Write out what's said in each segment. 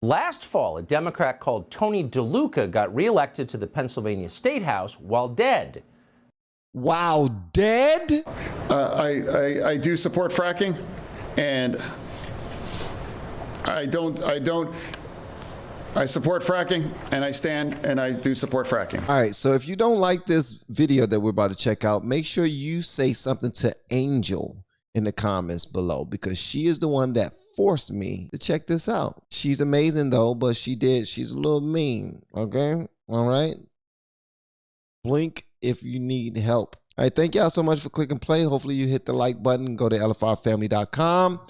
Last fall, a Democrat called Tony DeLuca got reelected to the Pennsylvania State House while dead. While dead? I do support fracking, and I support fracking, and I stand and I do support fracking. All right, so if you don't like this video that we're about to check out, make sure you say something to Angel in the comments below, because she is the one that forced me to check this out. She's amazing though, but she's a little mean, okay? All right? Blink if you need help. All right, thank y'all so much for clicking play. Hopefully you hit the like button. Go to LFRFamily.com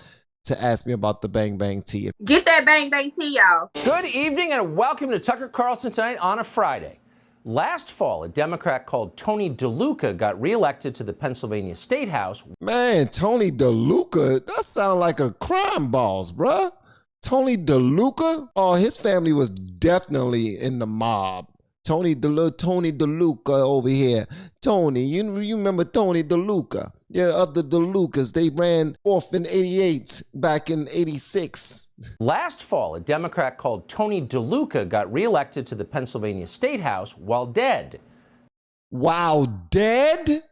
to ask me about the Bang Bang Tea. Get that Bang Bang Tea, y'all. Good evening and welcome to Tucker Carlson Tonight on a Friday. Last fall, a Democrat called Tony DeLuca got reelected to the Pennsylvania State House. Man, Tony DeLuca, that sounds like a crime boss, bruh. Tony DeLuca? Oh, his family was definitely in the mob. Tony DeLuca over here. Tony, you remember Tony DeLuca? Yeah, of the DeLucas. They ran off in 88, back in 86. Last fall, a Democrat called Tony DeLuca got reelected to the Pennsylvania State House while dead. While dead?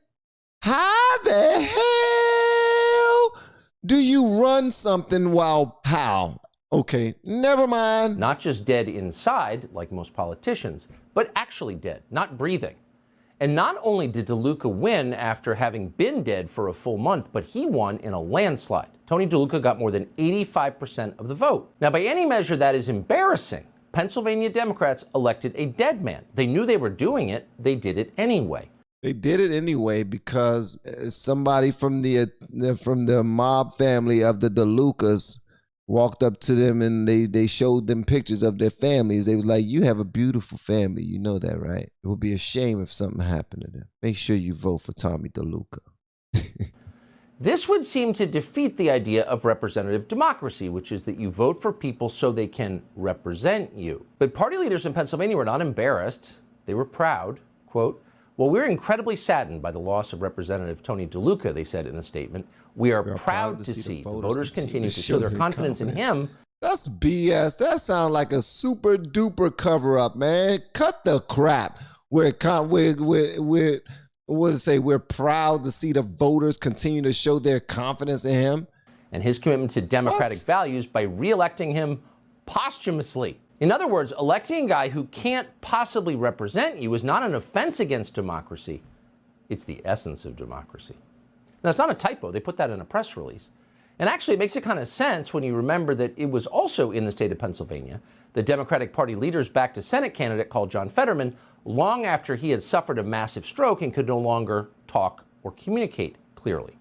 How the hell do you run something while how? Okay, never mind. Not just dead inside, like most politicians, but actually dead, not breathing. And not only did DeLuca win after having been dead for a full month, but he won in a landslide. Tony DeLuca got more than 85% of the vote. Now, by any measure, that is embarrassing. Pennsylvania Democrats elected a dead man. They knew they were doing it. They did it anyway. They did it anyway because somebody from the mob family of the DeLucas walked up to them and they showed them pictures of their families. They was like, you have a beautiful family. You know that, right? It would be a shame if something happened to them. Make sure you vote for Tommy DeLuca. This would seem to defeat the idea of representative democracy, which is that you vote for people so they can represent you. But party leaders in Pennsylvania were not embarrassed. They were proud. Quote, "Well, we're incredibly saddened by the loss of Representative Tony DeLuca," they said in a statement. We are proud to see the voters continue to show their confidence in him. That's BS. That sounds like a super duper cover up, man. Cut the crap. We're proud to see the voters continue to show their confidence in him. And his commitment to democratic values by re-electing him posthumously. In other words, electing a guy who can't possibly represent you is not an offense against democracy. It's the essence of democracy. Now, it's not a typo. They put that in a press release. And actually, it makes a kind of sense when you remember that it was also in the state of Pennsylvania. The Democratic Party leaders backed a Senate candidate called John Fetterman long after he had suffered a massive stroke and could no longer talk or communicate clearly.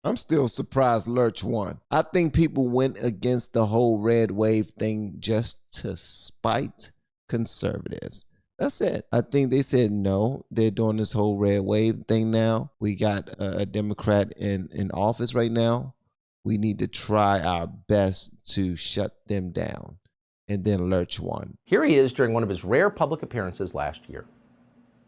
I'm still surprised Lurch won. I think people went against the whole red wave thing just to spite conservatives. That's it. I think they said no, they're doing this whole red wave thing now. We got a Democrat in office right now. We need to try our best to shut them down. And then Lurch won. Here he is during one of his rare public appearances last year.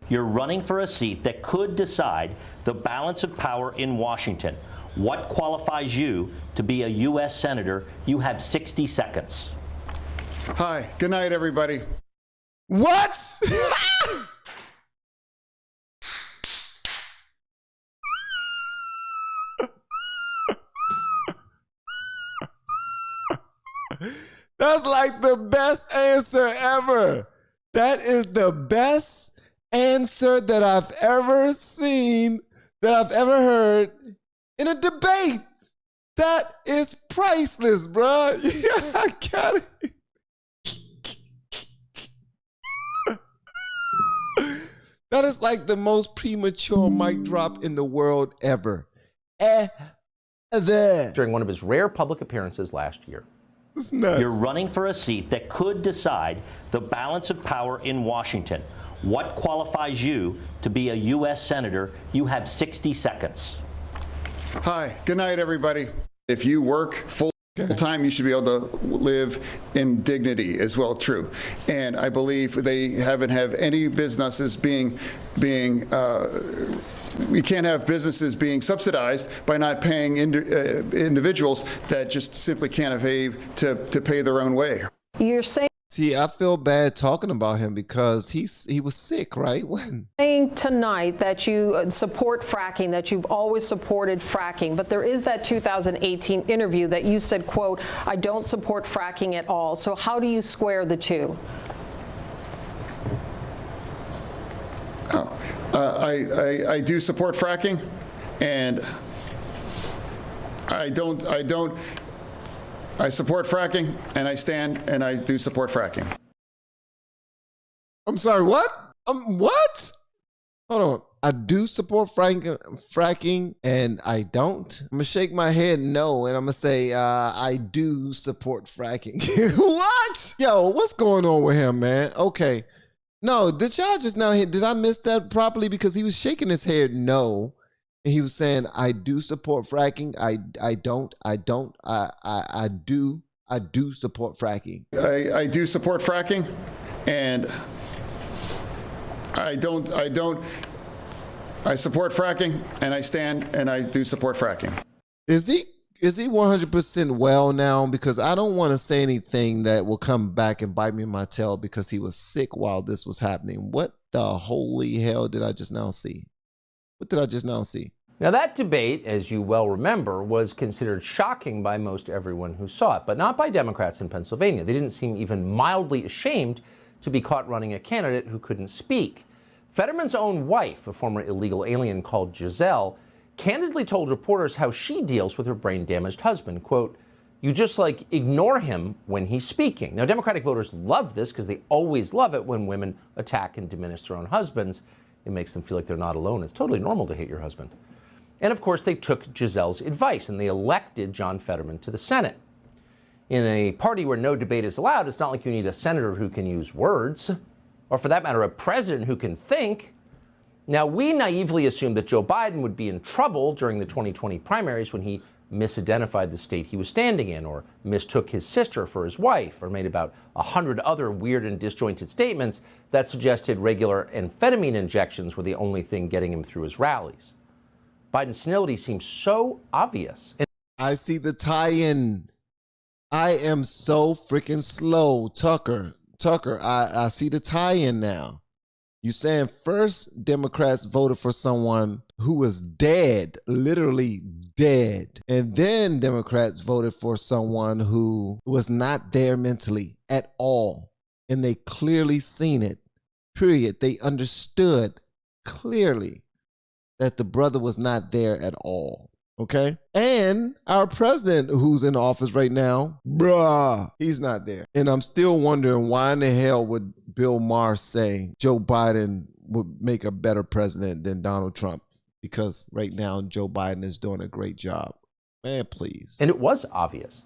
You're running for a seat that could decide the balance of power in Washington. What qualifies you to be a U.S. Senator? You have 60 seconds. Hi, good night, everybody. What? That's like the best answer ever. That is the best answer that I've ever seen, that I've ever heard in a debate. That is priceless, bro. Yeah, I got it. That is like the most premature mic drop in the world ever. During one of his rare public appearances last year. It's nuts. You're running for a seat that could decide the balance of power in Washington. What qualifies you to be a U.S. Senator? You have 60 seconds. Hi, good night, everybody. If you work full time, you should be able to live in dignity as well. True. And I believe they haven't have any businesses being we can't have businesses being subsidized by not paying individuals that just simply can't evade to pay their own way. You're saying See, I feel bad talking about him because he was sick, right? When? tonight that you support fracking, that you've always supported fracking, but there is that 2018 interview that you said, quote, I don't support fracking at all. So how do you square the two? I do support fracking, and I support fracking, and I stand and I do support fracking. I'm sorry, what? What? Hold on. I do support fracking, and I don't. I'm gonna shake my head no, and I'm gonna say I do support fracking. What? Yo, what's going on with him, man? Okay. No, did y'all just now hear? Did I miss that properly? Because he was shaking his head no, and he was saying, "I do support fracking. I do support fracking." I do support fracking, and I support fracking, and I stand and I do support fracking. Is he 100% well now? Because I don't want to say anything that will come back and bite me in my tail because he was sick while this was happening. What the holy hell did I just now see? What did I just now see? Now, that debate, as you well remember, was considered shocking by most everyone who saw it, but not by Democrats in Pennsylvania. They didn't seem even mildly ashamed to be caught running a candidate who couldn't speak. Fetterman's own wife, a former illegal alien called Giselle, candidly told reporters how she deals with her brain-damaged husband. Quote, you just ignore him when he's speaking. Now, Democratic voters love this because they always love it when women attack and diminish their own husbands. It makes them feel like they're not alone. It's totally normal to hate your husband. And of course, they took Giselle's advice and they elected John Fetterman to the Senate. In a party where no debate is allowed, it's not like you need a senator who can use words, or for that matter, a president who can think. Now, we naively assumed that Joe Biden would be in trouble during the 2020 primaries when he misidentified the state he was standing in, or mistook his sister for his wife, or made about 100 other weird and disjointed statements that suggested regular amphetamine injections were the only thing getting him through his rallies. Biden's senility seems so obvious. I see the tie-in. I am so freaking slow, Tucker. I see the tie-in now. You saying first Democrats voted for someone who was dead, literally dead. And then Democrats voted for someone who was not there mentally at all. And they clearly seen it, period. They understood clearly that the brother was not there at all. Okay? And our president who's in office right now, bruh, he's not there. And I'm still wondering why in the hell would Bill Maher say Joe Biden would make a better president than Donald Trump? Because right now Joe Biden is doing a great job. Man, please. And it was obvious.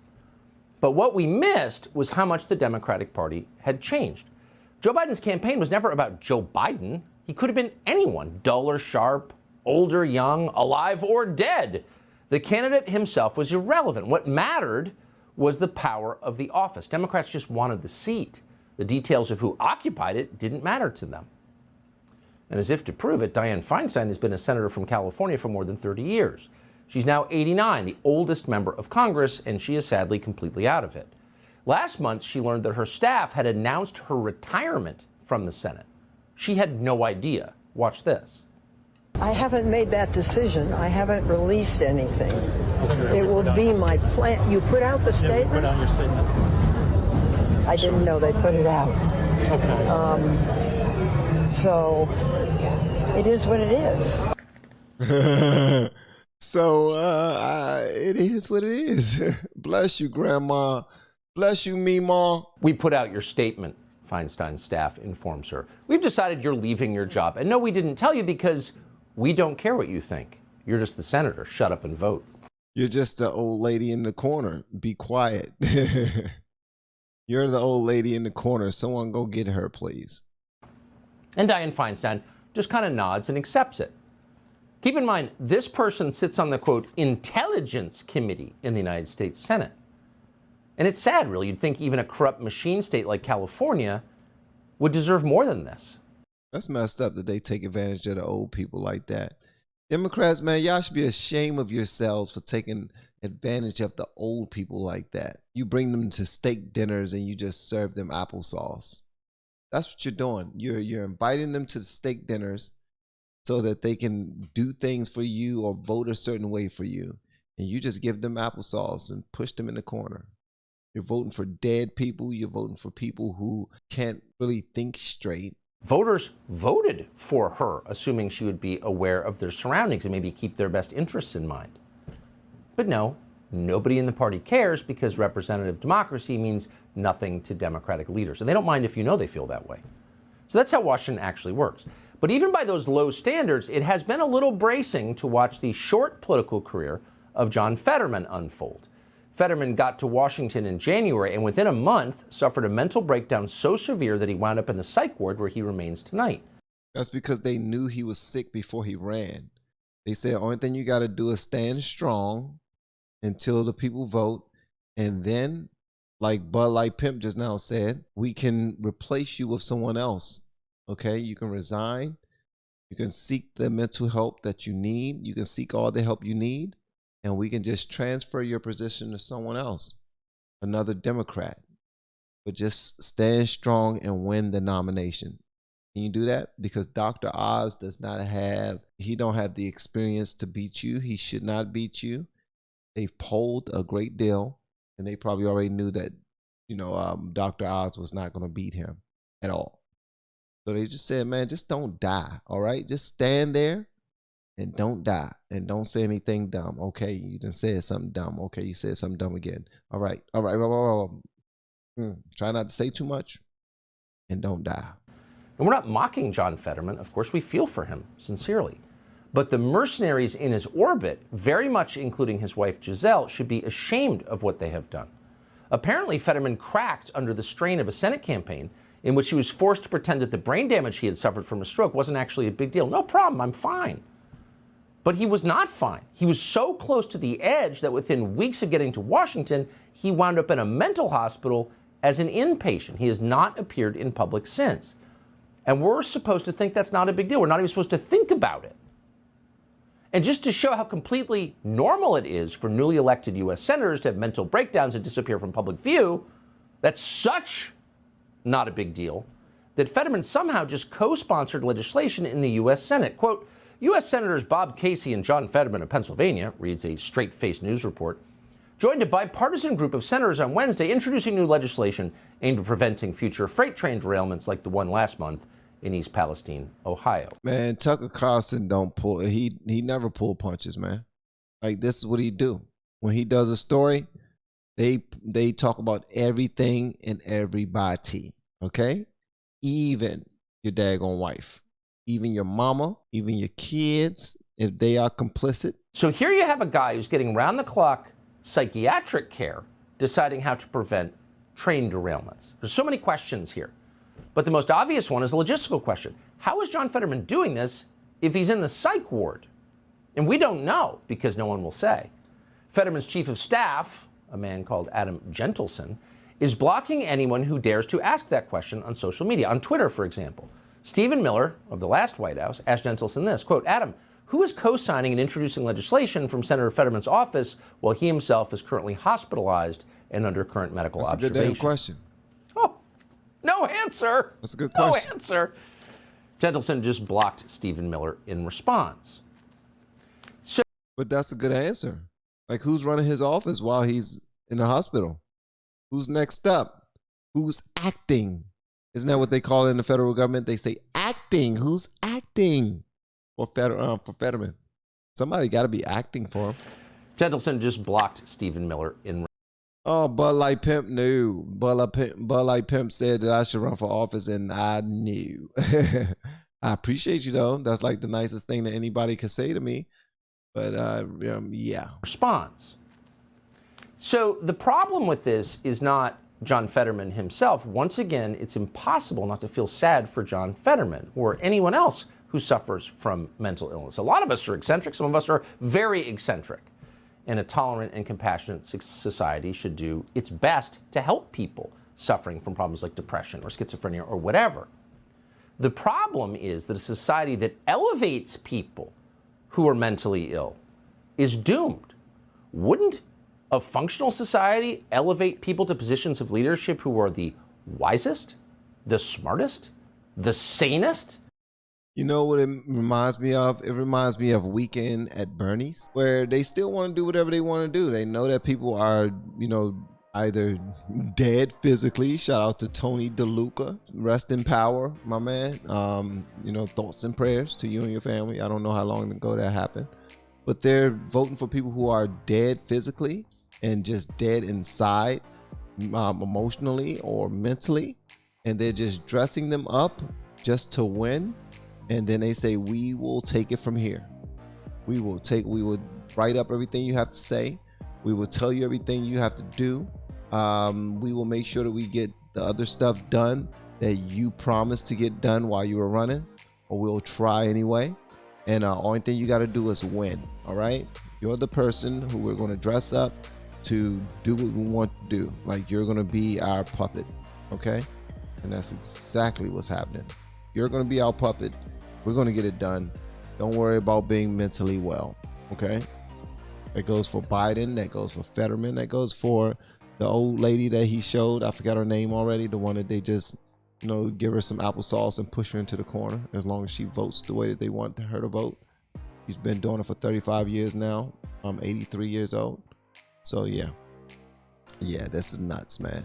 But what we missed was how much the Democratic Party had changed. Joe Biden's campaign was never about Joe Biden. He could have been anyone, dull or sharp, old or young, alive or dead. The candidate himself was irrelevant. What mattered was the power of the office. Democrats just wanted the seat. The details of who occupied it didn't matter to them. And as if to prove it, Dianne Feinstein has been a senator from California for more than 30 years. She's now 89, the oldest member of Congress, and she is sadly completely out of it. Last month, she learned that her staff had announced her retirement from the Senate. She had no idea. Watch this. I haven't made that decision. I haven't released anything. It will be my plan. You put out the statement? Put out your statement. I didn't know they put it out. Okay. So it is what it is. So it is what it is. Bless you, Grandma. Bless you, Meemaw. We put out your statement, Feinstein's staff informs her. We've decided you're leaving your job. And no, we didn't tell you because we don't care what you think. You're just the senator. Shut up and vote. You're just the old lady in the corner. Be quiet. You're the old lady in the corner. Someone go get her, please. And Dianne Feinstein just kind of nods and accepts it. Keep in mind, this person sits on the, quote, Intelligence Committee in the United States Senate. And it's sad, really. You'd think even a corrupt machine state like California would deserve more than this. That's messed up that they take advantage of the old people like that. Democrats, man, y'all should be ashamed of yourselves for taking advantage of the old people like that. You bring them to steak dinners and you just serve them applesauce. That's what you're doing. You're inviting them to steak dinners so that they can do things for you or vote a certain way for you. And you just give them applesauce and push them in the corner. You're voting for dead people. You're voting for people who can't really think straight. Voters voted for her, assuming she would be aware of their surroundings and maybe keep their best interests in mind. But no, nobody in the party cares because representative democracy means nothing to Democratic leaders. And they don't mind if you know they feel that way. So that's how Washington actually works. But even by those low standards, it has been a little bracing to watch the short political career of John Fetterman unfold. Fetterman got to Washington in January and within a month suffered a mental breakdown so severe that he wound up in the psych ward where he remains tonight. That's because they knew he was sick before he ran. They said, only thing you got to do is stand strong until the people vote. And then, like Bud Light Pimp just now said, we can replace you with someone else. Okay, you can resign. You can seek the mental help that you need. You can seek all the help you need. And we can just transfer your position to someone else, another Democrat. But just stand strong and win the nomination. Can you do that? Because Dr. Oz does not have, he don't have the experience to beat you. He should not beat you. They've polled a great deal, and they probably already knew that, Dr. Oz was not going to beat him at all. So they just said, man, just don't die, all right? Just stand there and don't die, and don't say anything dumb. Okay, you done said something dumb. Okay, you said something dumb again. All right. Try not to say too much, and don't die. And we're not mocking John Fetterman. Of course, we feel for him, sincerely. But the mercenaries in his orbit, very much including his wife Giselle, should be ashamed of what they have done. Apparently, Fetterman cracked under the strain of a Senate campaign in which he was forced to pretend that the brain damage he had suffered from a stroke wasn't actually a big deal. No problem, I'm fine. But he was not fine. He was so close to the edge that within weeks of getting to Washington, he wound up in a mental hospital as an inpatient. He has not appeared in public since. And we're supposed to think that's not a big deal. We're not even supposed to think about it. And just to show how completely normal it is for newly elected U.S. senators to have mental breakdowns and disappear from public view, that's such not a big deal that Fetterman somehow just co-sponsored legislation in the U.S. Senate. Quote, U.S. Senators Bob Casey and John Fetterman of Pennsylvania, reads a straight-faced news report, joined a bipartisan group of senators on Wednesday introducing new legislation aimed at preventing future freight train derailments like the one last month in East Palestine, Ohio. Man, Tucker Carlson don't pull, he never pull punches, man. Like, this is what he do. When he does a story, they talk about everything and everybody, okay? Even your daggone wife. Even your mama, even your kids, if they are complicit. So here you have a guy who's getting round-the-clock psychiatric care, deciding how to prevent train derailments. There's so many questions here. But the most obvious one is a logistical question. How is John Fetterman doing this if he's in the psych ward? And we don't know, because no one will say. Fetterman's chief of staff, a man called Adam Gentleson, is blocking anyone who dares to ask that question on social media, on Twitter, for example. Stephen Miller of the last White House asked Gentleson this, quote, Adam, who is co-signing and introducing legislation from Senator Fetterman's office while he himself is currently hospitalized and under current medical observation? That's a good damn question. Oh, no answer. That's a good question. No answer. Gentleson just blocked Stephen Miller in response. But that's a good answer. Like, who's running his office while he's in the hospital? Who's next up? Who's acting? Isn't that what they call it in the federal government? They say acting. Who's acting for Fetterman? Somebody got to be acting for him. Gentleson just blocked Stephen Miller in. Oh, Bud Light Pimp knew. Bud Light Pimp said that I should run for office, and I knew. I appreciate you, though. That's like the nicest thing that anybody could say to me. But yeah. Response. So the problem with this is not John Fetterman himself. Once again, it's impossible not to feel sad for John Fetterman or anyone else who suffers from mental illness. A lot of us are eccentric. Some of us are very eccentric. And a tolerant and compassionate society should do its best to help people suffering from problems like depression or schizophrenia or whatever. The problem is that a society that elevates people who are mentally ill is doomed. Wouldn't a functional society elevate people to positions of leadership who are the wisest, the smartest, the sanest? You know what it reminds me of? It reminds me of Weekend at Bernie's, where they still want to do whatever they want to do. They know that people are, you know, either dead physically. Shout out to Tony DeLuca. Rest in power, my man. You know, thoughts and prayers to you and your family. I don't know how long ago that happened. But they're voting for people who are dead physically and just dead inside, emotionally or mentally. And they're just dressing them up just to win. And then they say, we will take it from here. We will write up everything you have to say. We will tell you everything you have to do. We will make sure that we get the other stuff done that you promised to get done while you were running, or we'll try anyway. And only thing you got to do is win. All right. You're the person who we're going to dress up to do what we want to do. Like, you're going to be our puppet. Okay. And that's exactly what's happening. You're going to be our puppet. We're going to get it done. Don't worry about being mentally well. Okay. That goes for Biden. That goes for Fetterman. That goes for the old lady that he showed. I forgot her name already. The one that they just, you know, give her some applesauce and push her into the corner as long as she votes the way that they want her to vote. He's been doing it for 35 years now. I'm 83 years old. So yeah, this is nuts, man.